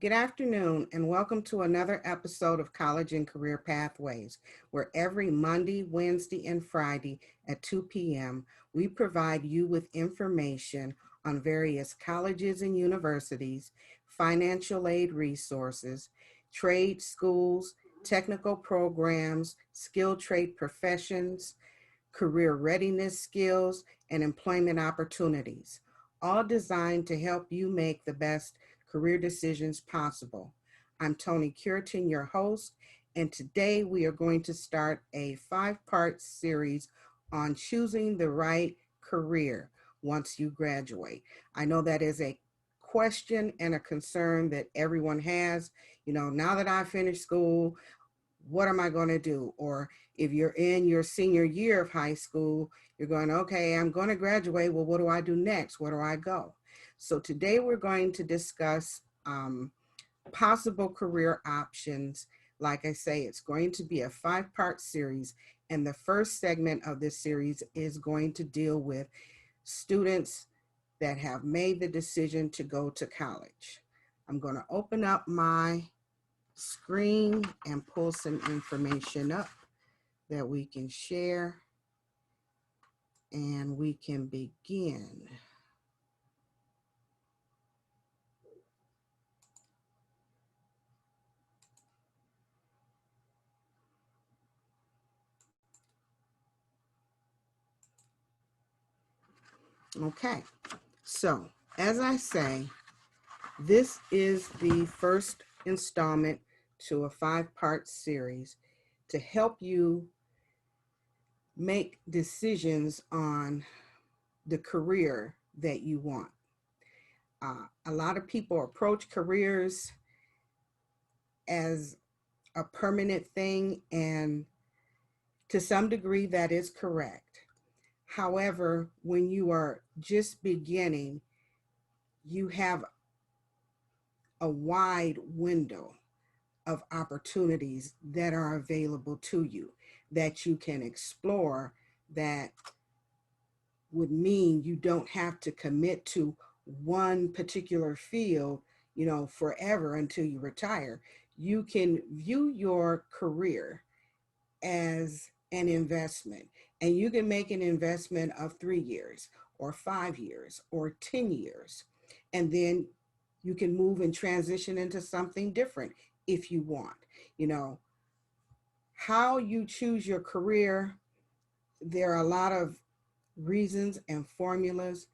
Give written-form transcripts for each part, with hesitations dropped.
Good afternoon, and welcome to another episode of College and Career Pathways, where every Monday, Wednesday, and Friday at 2 p.m., we provide you with information on various colleges and universities, financial aid resources, trade schools, technical programs, skilled trade professions, career readiness skills, and employment opportunities, all designed to help you make the best career decisions possible. I'm Toni, your host, and today we are going to start a 5-part series on choosing the right career once you graduate. I know that is a question and a concern that everyone has. Now that I finished school, what am I going to do? Or if you're in your senior year of high school, you're going, okay, I'm going to graduate. Well, what do I do next? Where do I go? So today we're going to discuss possible career options. Like I say, it's going to be a 5-part series. And the first segment of this series is going to deal with students that have made the decision to go to college. I'm going to open up my screen and pull some information up that we can share, and we can begin. Okay, so as I say, this is the first installment to a 5-part series to help you make decisions on the career that you want. A lot of people approach careers as a permanent thing, and to some degree that is correct. However, when you are just beginning, you have a wide window of opportunities that are available to you that you can explore, that would mean you don't have to commit to one particular field, forever until you retire. You can view your career as an investment, and you can make an investment of 3 years or 5 years or 10 years, and then you can move and transition into something different if you want. You know, how you choose your career, there are a lot of reasons and formulas.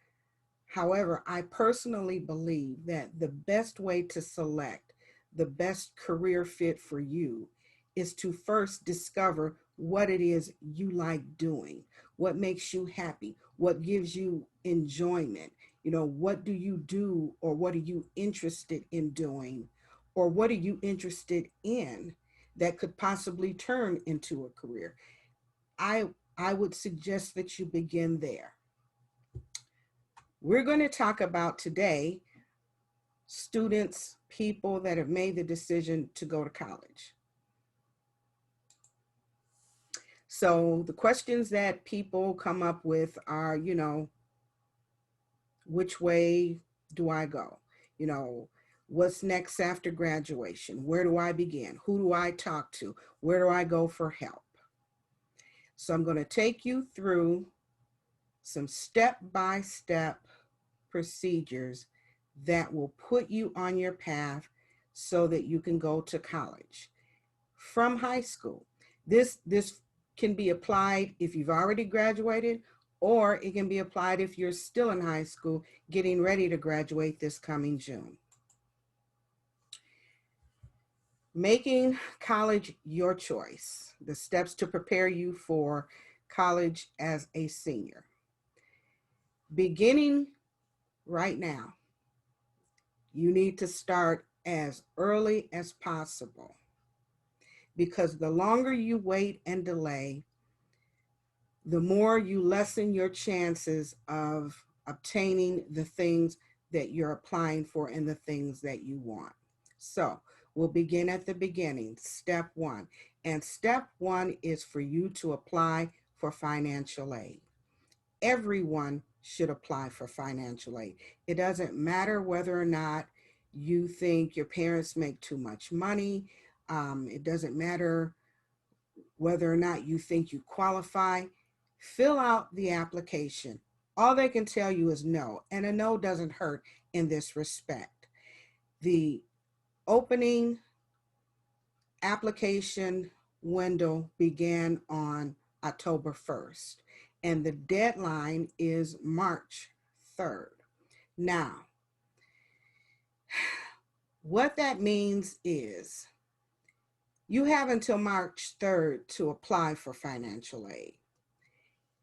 However, I personally believe that the best way to select the best career fit for you is to first discover what it is you like doing, what makes you happy, what gives you enjoyment. What do you do, or what are you interested in doing, or what are you interested in that could possibly turn into a career? I I would suggest that you begin there. We're going to talk about today students, people that have made the decision to go to college. So the questions that people come up with are, which way do I go? What's next after graduation? Where do I begin? Who do I talk to? Where do I go for help? So I'm going to take you through some step-by-step procedures that will put you on your path so that you can go to college from high school. This can be applied if you've already graduated, or it can be applied if you're still in high school getting ready to graduate this coming June. Making college your choice, the steps to prepare you for college as a senior. Beginning right now, you need to start as early as possible, because the longer you wait and delay, the more you lessen your chances of obtaining the things that you're applying for and the things that you want. So we'll begin at the beginning, step one. And step one is for you to apply for financial aid. Everyone should apply for financial aid. It doesn't matter whether or not you think your parents make too much money, it doesn't matter whether or not you think you qualify, fill out the application. All they can tell you is no, and a no doesn't hurt in this respect. The opening application window began on October 1st, and the deadline is March 3rd. Now, what that means is you have until March 3rd to apply for financial aid.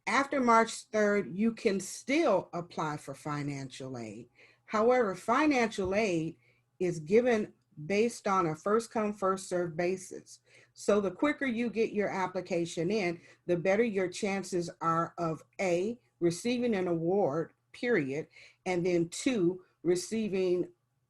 After March 3rd, you can still apply for financial aid. However, financial aid is given based on a first come, first served basis. So the quicker you get your application in, the better your chances are of A, receiving an award, period, and then two, receiving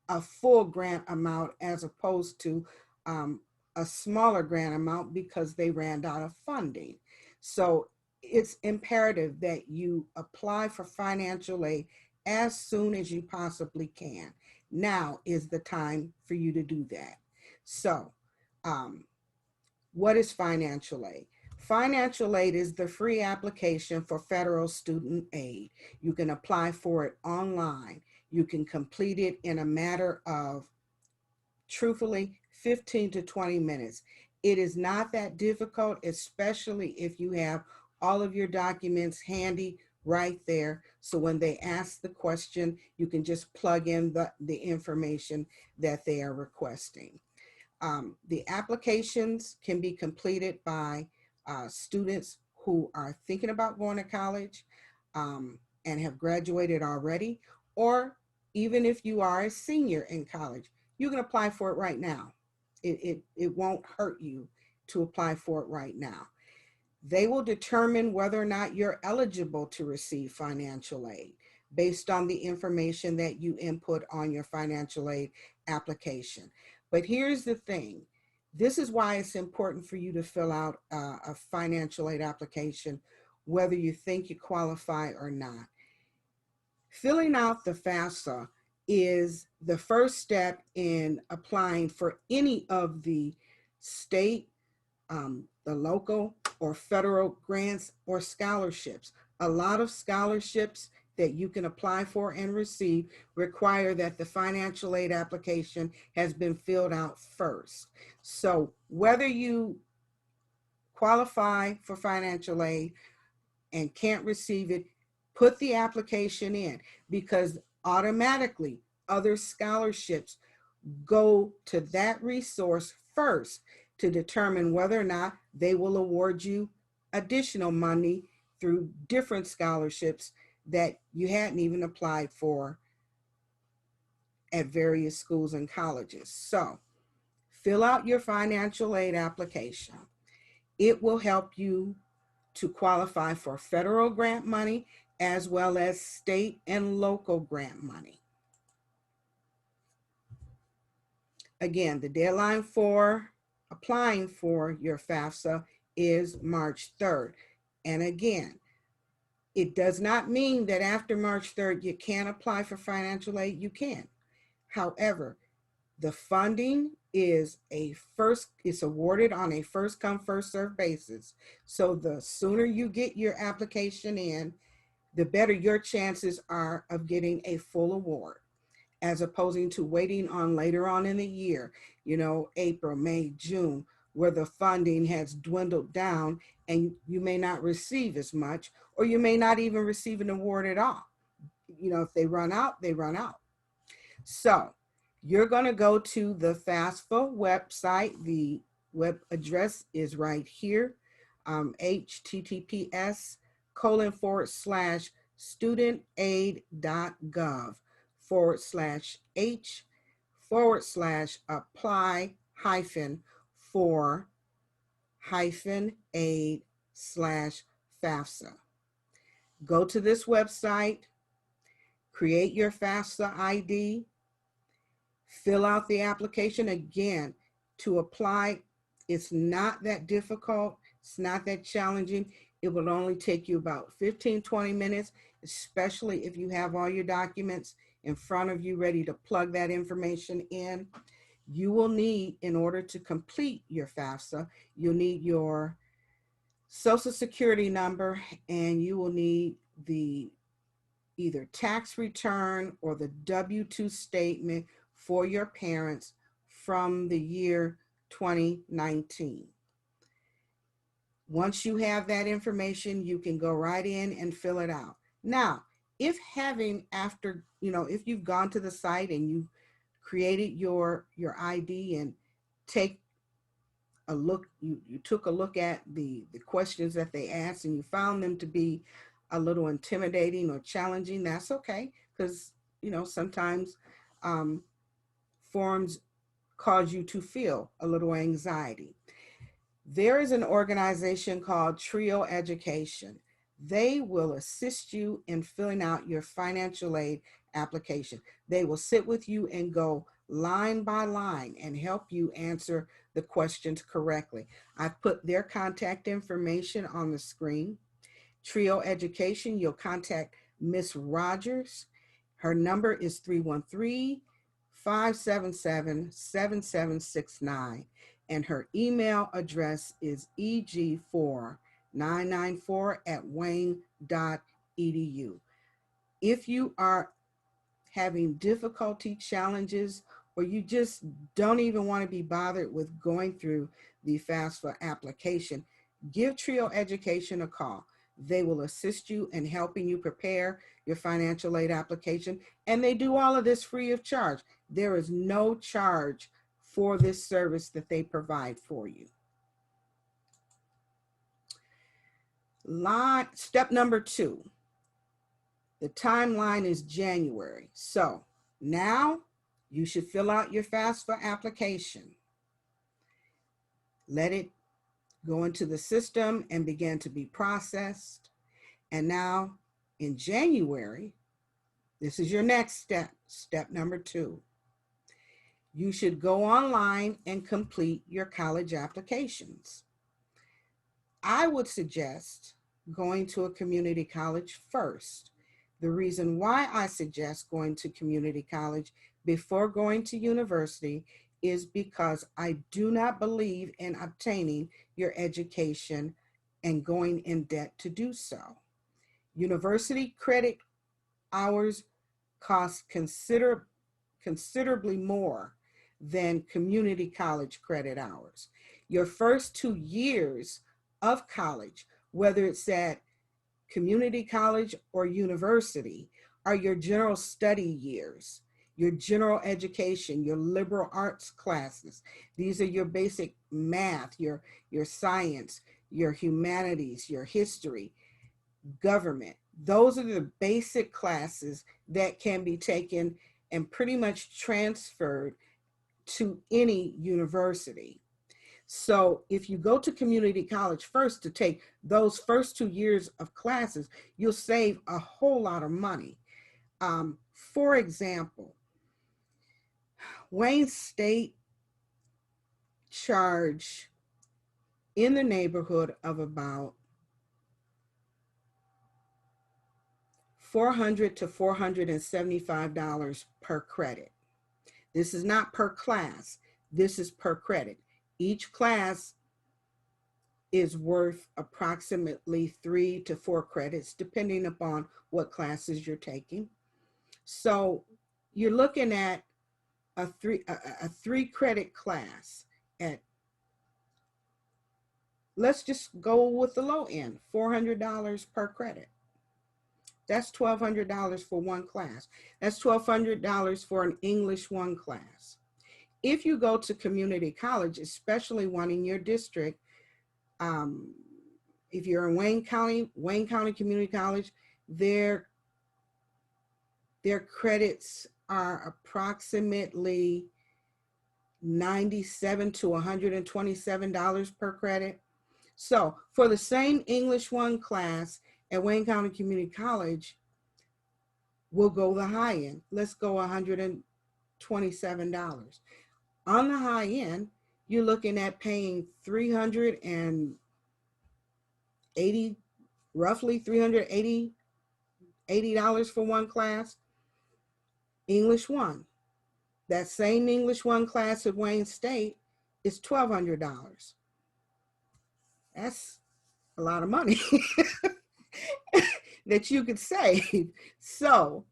a full grant amount as opposed to a smaller grant amount because they ran out of funding. So it's imperative that you apply for financial aid as soon as you possibly can. Now is the time for you to do that. So, what is financial aid? Financial aid is the free application for federal student aid. You can apply for it online. You can complete it in a matter of, truthfully, 15 to 20 minutes. It is not that difficult, especially if you have all of your documents handy right there. So when they ask the question, you can just plug in the information that they are requesting. The applications can be completed by students who are thinking about going to college and have graduated already, or even if you are a senior in college, you can apply for it right now. It won't hurt you to apply for it right now. They will determine whether or not you're eligible to receive financial aid based on the information that you input on your financial aid application. But here's the thing. This is why it's important for you to fill out a financial aid application, whether you think you qualify or not. Filling out the FAFSA is the first step in applying for any of the state, the local or federal grants or scholarships. A lot of scholarships that you can apply for and receive require that the financial aid application has been filled out first. So whether you qualify for financial aid and can't receive it, put the application in, because automatically other scholarships go to that resource first to determine whether or not they will award you additional money through different scholarships that you hadn't even applied for at various schools and colleges. So fill out your financial aid application. It will help you to qualify for federal grant money as well as state and local grant money. Again, the deadline for applying for your FAFSA is March 3rd. And again, it does not mean that after March 3rd you can't apply for financial aid. You can. However, the funding is it's awarded on a first come, first served basis. So the sooner you get your application in, the better your chances are of getting a full award, as opposing to waiting on later on in the year, April, May, June, where the funding has dwindled down and you may not receive as much, or you may not even receive an award at all. If they run out, they run out. So you're going to go to the FAFSA website. The web address is right here, https://studentaid.gov/h/apply-for-aid/FAFSA. Go to this website, create your FAFSA ID, fill out the application. Again, to apply, it's not that difficult. It's not that challenging. It will only take you about 15, 20 minutes. especially if you have all your documents in front of you ready to plug that information in. You will need, in order to complete your FAFSA, you'll need your social security number, and you will need the either tax return or the W-2 statement for your parents from the year 2019. Once you have that information, you can go right in and fill it out. Now, if if you've gone to the site and you've created your ID and take a look, you took a look at the questions that they asked and you found them to be a little intimidating or challenging, that's okay, because sometimes forms cause you to feel a little anxiety. There is an organization called Trio Education. They will assist you in filling out your financial aid application. They will sit with you and go line by line and help you answer the questions correctly. I've put their contact information on the screen. Trio Education, you'll contact Miss Rogers. Her number is 313-577-7769, and her email address is eg4994@wayne.edu. If you are having difficulty, challenges, or you just don't even want to be bothered with going through the FAFSA application, give Trio Education a call. They will assist you in helping you prepare your financial aid application, and they do all of this free of charge. There is no charge for this service that they provide for you. Step number 2, the timeline is January. So now you should fill out your FAFSA application. Let it go into the system and begin to be processed. And now in January, this is your next step, step number 2. You should go online and complete your college applications. I would suggest going to a community college first. The reason why I suggest going to community college before going to university is because I do not believe in obtaining your education and going in debt to do so. University credit hours cost considerably more than community college credit hours. Your first 2 years of college, whether it's at community college or university, are your general study years, your general education, your liberal arts classes. These are your basic math, your science, your humanities, your history, government. Those are the basic classes that can be taken and pretty much transferred to any university. So if you go to community college first to take those first 2 years of classes, you'll save a whole lot of money. For example, Wayne State charge in the neighborhood of about $400 to $475 per credit. This is not per class. This is per credit. Each class is worth approximately 3 to 4 credits, depending upon what classes you're taking. So you're looking at a three credit class at, let's just go with the low end, $400 per credit. That's $1,200 for one class. That's $1,200 for an English 1 class. If you go to community college, especially one in your district, if you're in Wayne County Community College, their credits are approximately $97 to $127 per credit. So for the same English 1 class at Wayne County Community College, we'll go the high end. Let's go $127. On the high end, you're looking at paying roughly $380 $80 for one class. English 1. That same English 1 class at Wayne State is $1,200. That's a lot of money that you could save. So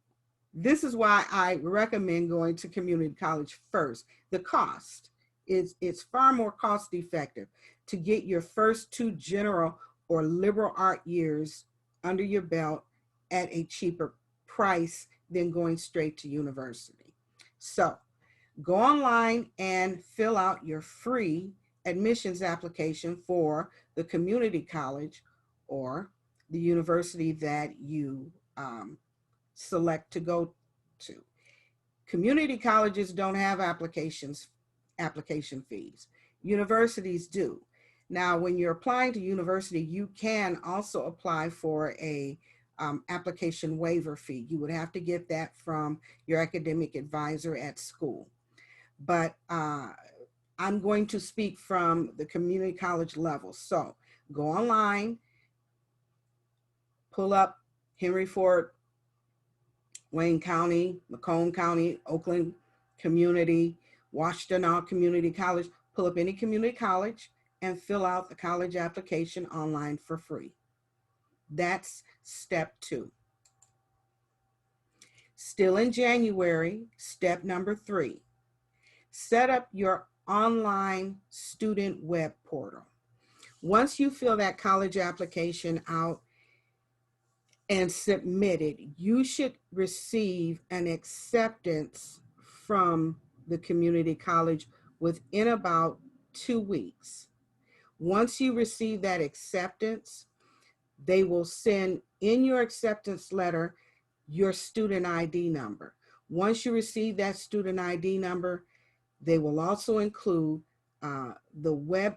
this is why I recommend going to community college first. The cost is, it's far more cost effective to get your first 2 general or liberal art years under your belt at a cheaper price than going straight to university. So go online and fill out your free admissions application for the community college or the university that you select to go to. Community colleges don't have application fees. Universities do. Now, when you're applying to university, you can also apply for a application waiver fee. You would have to get that from your academic advisor at school. But I'm going to speak from the community college level. So go online, pull up Henry Ford, Wayne County, Macomb County, Oakland Community, Washtenaw Community College. Pull up any community college and fill out the college application online for free. That's step 2. Still in January, step number 3. Set up your online student web portal. Once you fill that college application out and submit it, you should receive an acceptance from the community college within about 2 weeks. Once you receive that acceptance, they will send in your acceptance letter your student ID number. Once you receive that student ID number, they will also include the web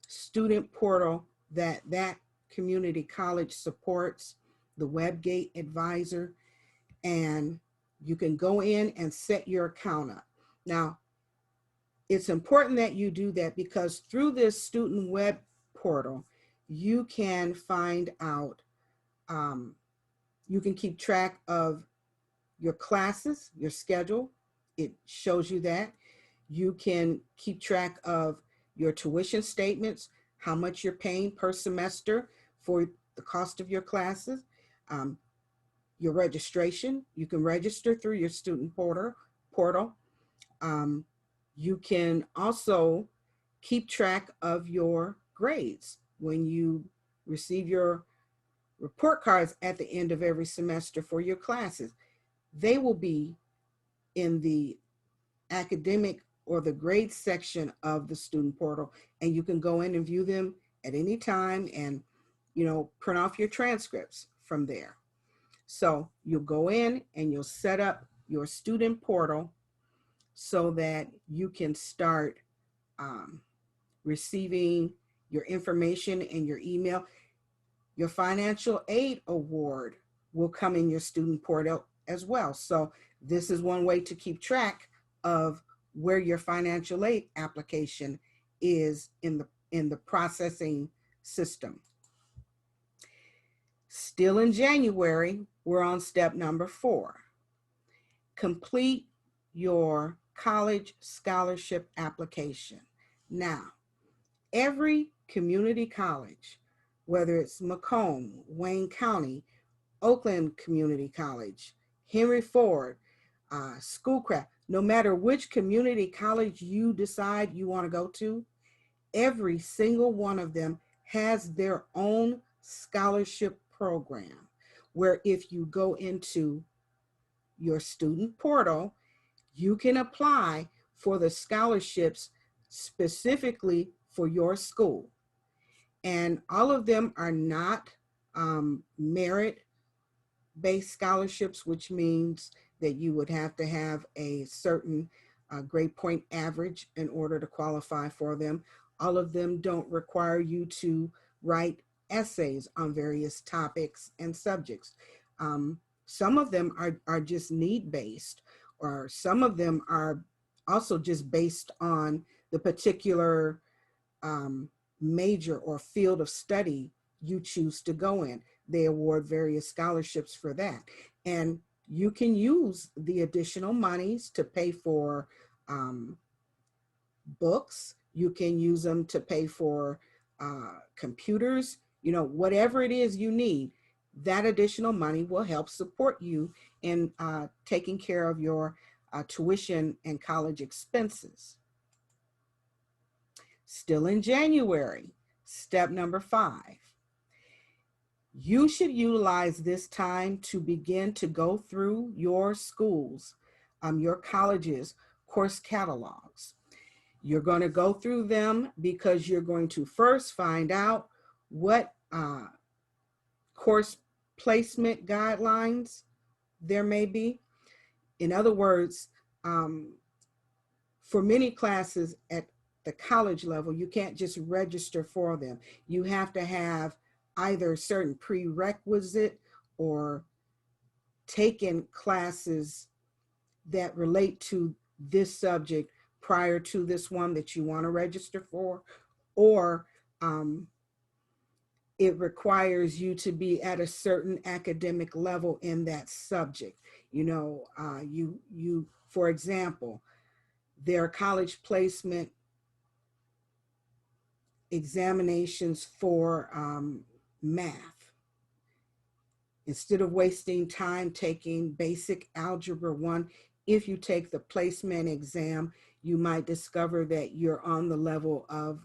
student portal that community college supports, the WebGate advisor, and you can go in and set your account up. Now, it's important that you do that because through this student web portal, you can find out, you can keep track of your classes, your schedule. It shows you that. You can keep track of your tuition statements, how much you're paying per semester for the cost of your classes, your registration. You can register through your student portal. You can also keep track of your grades when you receive your report cards at the end of every semester for your classes. They will be in the academic or the grade section of the student portal, and you can go in and view them at any time and, print off your transcripts from there. So you'll go in and you'll set up your student portal so that you can start receiving your information in your email. Your financial aid award will come in your student portal as well. So this is one way to keep track of where your financial aid application is in the processing system. Still in January, we're on step number 4. Complete your college scholarship application. Now, every community college, whether it's Macomb, Wayne County, Oakland Community College, Henry Ford, Schoolcraft, no matter which community college you decide you want to go to, every single one of them has their own scholarship program where if you go into your student portal, you can apply for the scholarships specifically for your school. And all of them are not merit-based scholarships, which means that you would have to have a certain grade point average in order to qualify for them. All of them don't require you to write essays on various topics and subjects. Some of them are just need-based, or some of them are also just based on the particular major or field of study you choose to go in. they award various scholarships for that. And you can use the additional monies to pay for books. You can use them to pay for computers, whatever it is you need. That additional money will help support you in taking care of your tuition and college expenses. Still in January, step number 5. You should utilize this time to begin to go through your schools, your colleges, course catalogs. You're going to go through them because you're going to first find out what course placement guidelines there may be. In other words, for many classes at the college level, you can't just register for them. You have to have either certain prerequisite or taken classes that relate to this subject prior to this one that you want to register for, or it requires you to be at a certain academic level in that subject. For example, there are college placement examinations for math. Instead of wasting time taking basic algebra 1, if you take the placement exam, you might discover that you're on the level of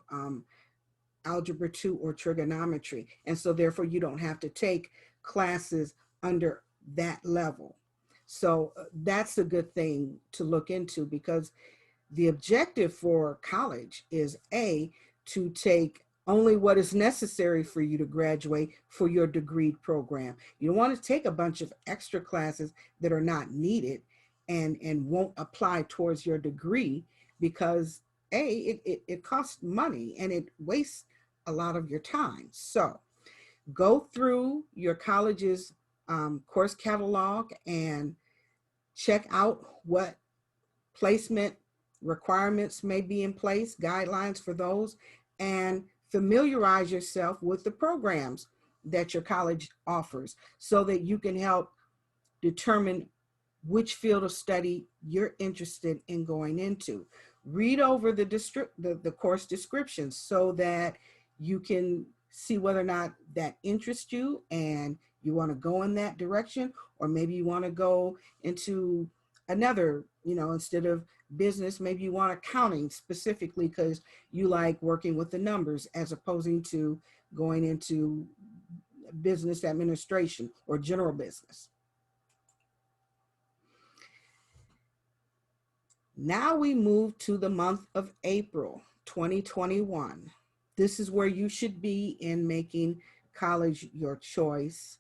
algebra 2 or trigonometry. And so therefore you don't have to take classes under that level. So that's a good thing to look into, because the objective for college is to take only what is necessary for you to graduate for your degree program. You don't want to take a bunch of extra classes that are not needed and won't apply towards your degree, because it costs money and it wastes a lot of your time. So go through your college's course catalog and check out what placement requirements may be in place, guidelines for those, and familiarize yourself with the programs that your college offers so that you can help determine which field of study you're interested in going into. Read over the course descriptions so that you can see whether or not that interests you and you want to go in that direction, or maybe you want to go into another, instead of business, maybe you want accounting specifically because you like working with the numbers, as opposing to going into business administration or general business. Now we move to the month of April 2021. This is where you should be in making college your choice.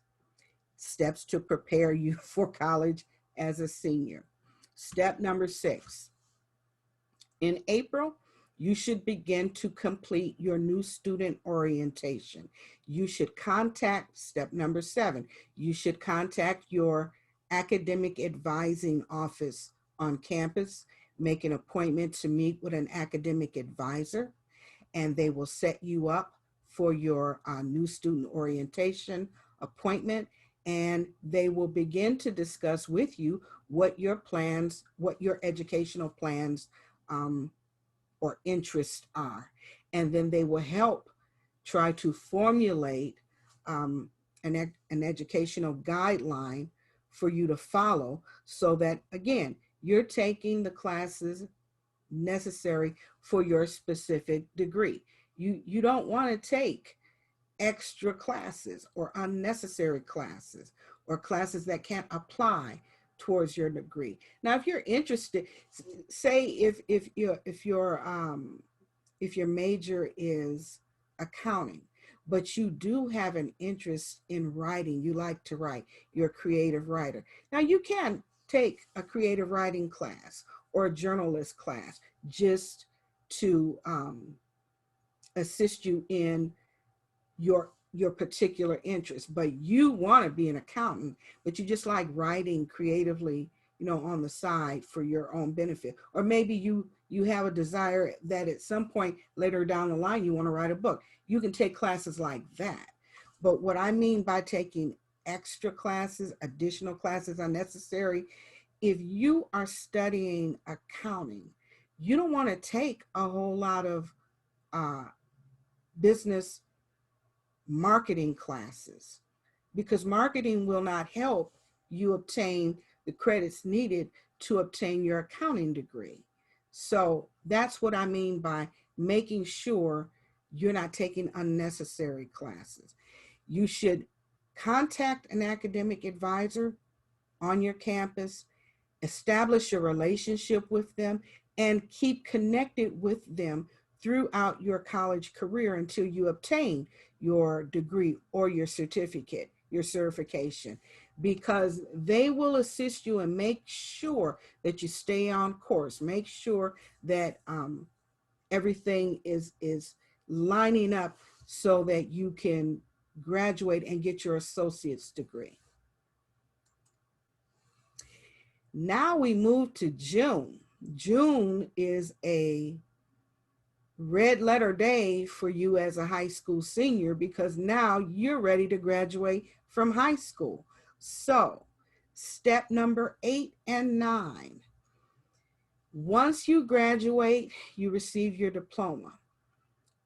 Steps to prepare you for college as a senior. Step number 6. In April, you should begin to complete your new student orientation. You should contact, step number 7, you should contact your academic advising office on campus, make an appointment to meet with an academic advisor, and they will set you up for your new student orientation appointment, and they will begin to discuss with you what your plans, what your educational plans or interests are. And then they will help try to formulate an educational guideline for you to follow, so that, again, you're taking the classes necessary for your specific degree. You don't want to take extra classes or unnecessary classes or classes that can't apply towards your degree. Now, if you're interested, say if your major is accounting, but you do have an interest in writing, you like to write, you're a creative writer. Now you can take a creative writing class or a journalist class just to assist you in your particular interest. But you want to be an accountant, but you just like writing creatively, on the side for your own benefit. Or maybe you have a desire that at some point later down the line you want to write a book. You can take classes like that. But what I mean by taking extra classes, additional classes are necessary. If you are studying accounting, you don't want to take a whole lot of uh, business marketing classes, because marketing will not help you obtain the credits needed to obtain your accounting degree. So that's what I mean by making sure you're not taking unnecessary classes. You should contact an academic advisor on your campus, establish a relationship with them, and keep connected with them throughout your college career until you obtain your degree or your certificate, your certification, because they will assist you and make sure that you stay on course, make sure that everything is lining up so that you can graduate and get your associate's degree. Now we move to June. June is a red letter day for you as a high school senior, because now you're ready to graduate from high school. So, step number 8 and 9. Once you graduate, you receive your diploma.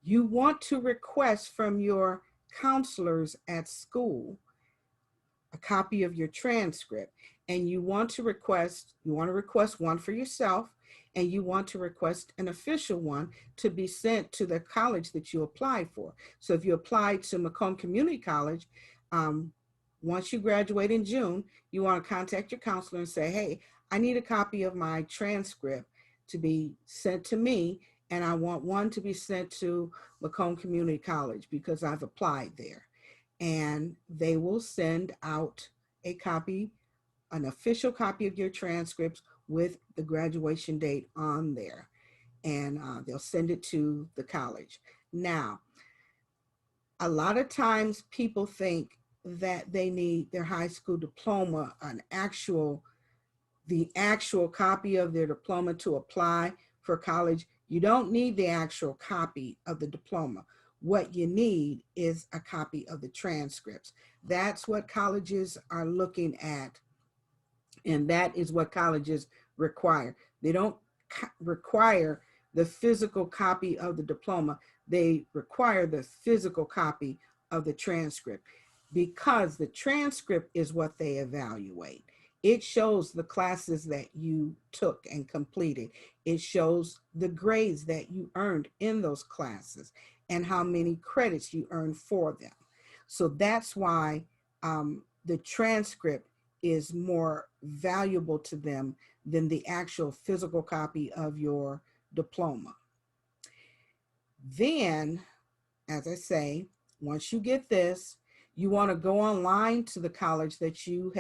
You want to request from your counselors at school a copy of your transcript, and you want to request one for yourself, and you want to request an official one to be sent to the college that you applied for. So if you applied to Macomb Community College, um, once you graduate in June, you want to contact your counselor and say, hey, I need a copy of my transcript to be sent to me, and I want one to be sent to Macomb Community College because I've applied there. And they will send out a copy, an official copy of your transcripts with the graduation date on there. And they'll send it to the college. Now, a lot of times people think that they need their high school diploma, the actual copy of their diploma to apply for college. You don't need the actual copy of the diploma. What you need is a copy of the transcripts. That's what colleges are looking at, and that is what colleges require. They don't require the physical copy of the diploma. They require the physical copy of the transcript, because the transcript is what they evaluate. It shows the classes that you took and completed. It shows the grades that you earned in those classes and how many credits you earned for them. So that's why the transcript is more valuable to them than the actual physical copy of your diploma. Then, as I say, once you get this, you want to go online to the college that you've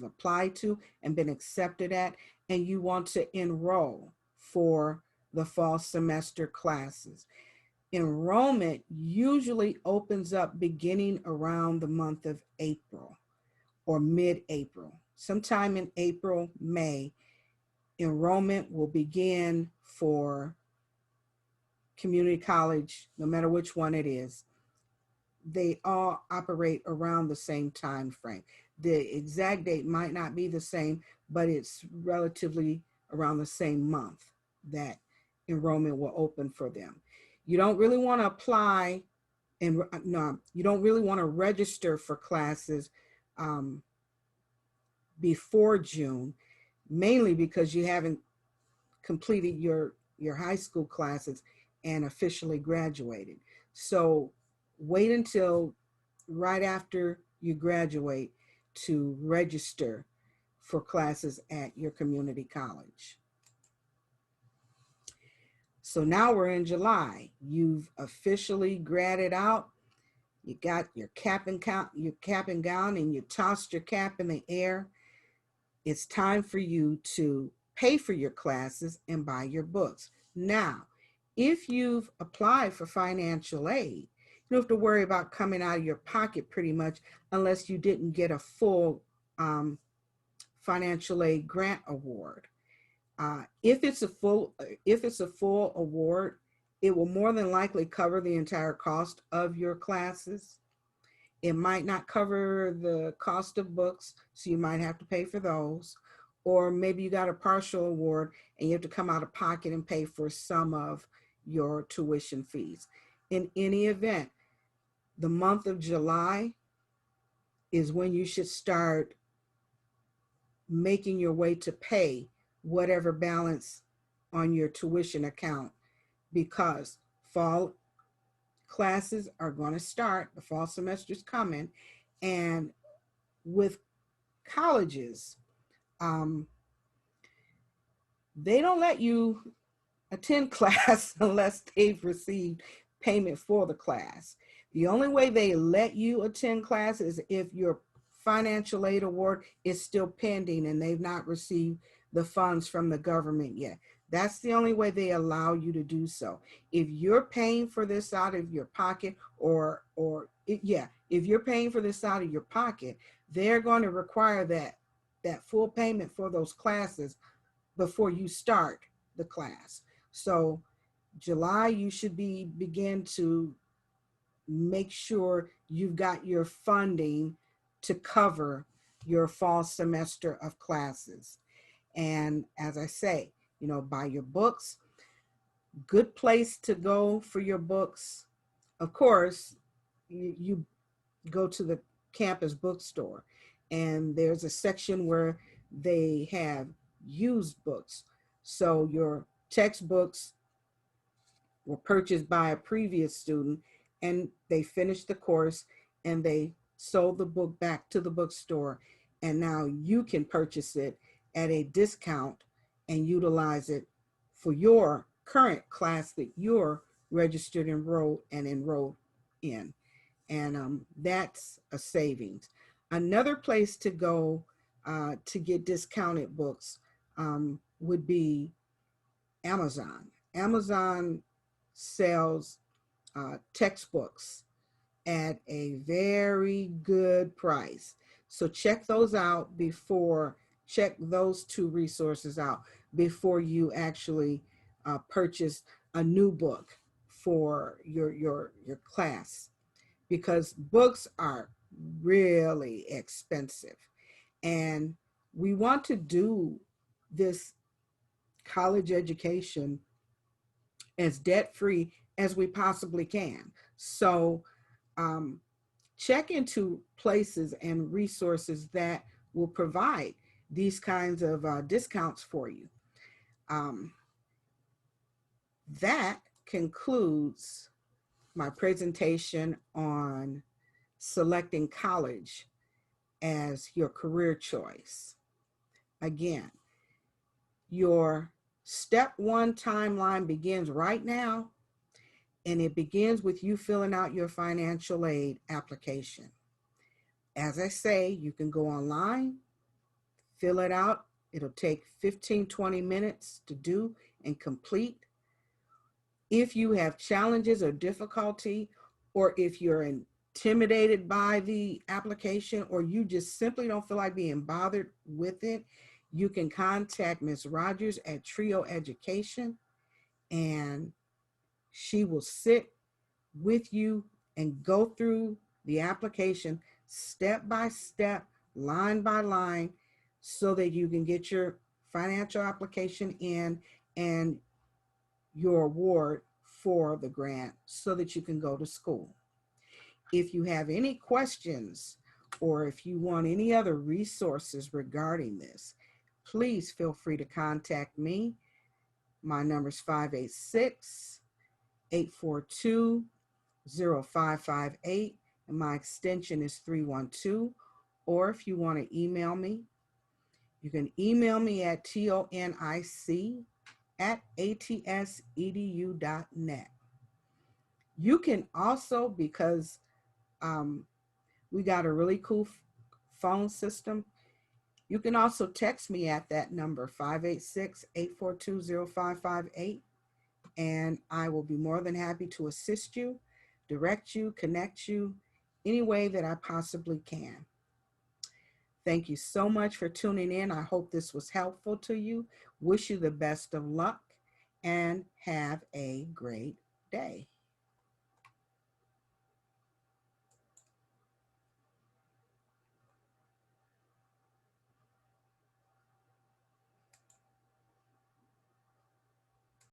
applied to and been accepted at, and you want to enroll for the fall semester classes. Enrollment usually opens up beginning around the month of April or mid-April. Sometime in April, May, enrollment will begin for community college, no matter which one it is. They all operate around the same time frame. The exact date might not be the same, but it's relatively around the same month that enrollment will open for them. You don't really want to apply, and no, you don't really want to register for classes before June, mainly because you haven't completed your high school classes and officially graduated. So wait until right after you graduate to register for classes at your community college. So now we're in July. You've officially graded out. You got your cap and gown, and you tossed your cap in the air. It's time for you to pay for your classes and buy your books. Now, if you've applied for financial aid, you don't have to worry about coming out of your pocket pretty much, unless you didn't get a full financial aid grant award. If it's a full award, it will more than likely cover the entire cost of your classes. It might not cover the cost of books, so you might have to pay for those. Or maybe you got a partial award and you have to come out of pocket and pay for some of your tuition fees. In any event, the month of July is when you should start making your way to pay whatever balance on your tuition account, because fall classes are going to start, the fall semester's coming, and with colleges, um, they don't let you attend class unless they've received payment for the class. The only way they let you attend class is if your financial aid award is still pending and they've not received the funds from the government yet. That's the only way they allow you to do so. If you're paying for this out of your pocket, if you're paying for this out of your pocket, they're going to require that full payment for those classes before you start the class. So July, you should begin to make sure you've got your funding to cover your fall semester of classes. And as I say, buy your books. Good place to go for your books. Of course, you go to the campus bookstore, and there's a section where they have used books. So your textbooks were purchased by a previous student, and they finished the course and they sold the book back to the bookstore, and now you can purchase it at a discount and utilize it for your current class that you're registered enrolled in. And that's a savings. Another place to go to get discounted books would be Amazon. Amazon sells textbooks at a very good price. So check those two resources out before you actually purchase a new book for your class, because books are really expensive. And we want to do this college education as debt free as we possibly can. So um, check into places and resources that will provide these kinds of discounts for you. Um, that concludes my presentation on selecting college as your career choice. Again, your step one timeline begins right now, and it begins with you filling out your financial aid application. As I say, you can go online, fill it out. It'll take 15, 20 minutes to do and complete. If you have challenges or difficulty, or if you're intimidated by the application, or you just simply don't feel like being bothered with it, you can contact Ms. Rogers at Trio Education, and she will sit with you and go through the application step by step, line by line, so that you can get your financial application in and your award for the grant so that you can go to school. If you have any questions, or if you want any other resources regarding this, please feel free to contact me. My number is 586-842-0558, and my extension is 312. Or if you want to email me, you can email me at tonic@atsedu.net. You can also, because we got a really cool phone system, you can also text me at that number, 586-842-0558, and I will be more than happy to assist you, direct you, connect you any way that I possibly can. Thank you so much for tuning in. I hope this was helpful to you. Wish you the best of luck and have a great day.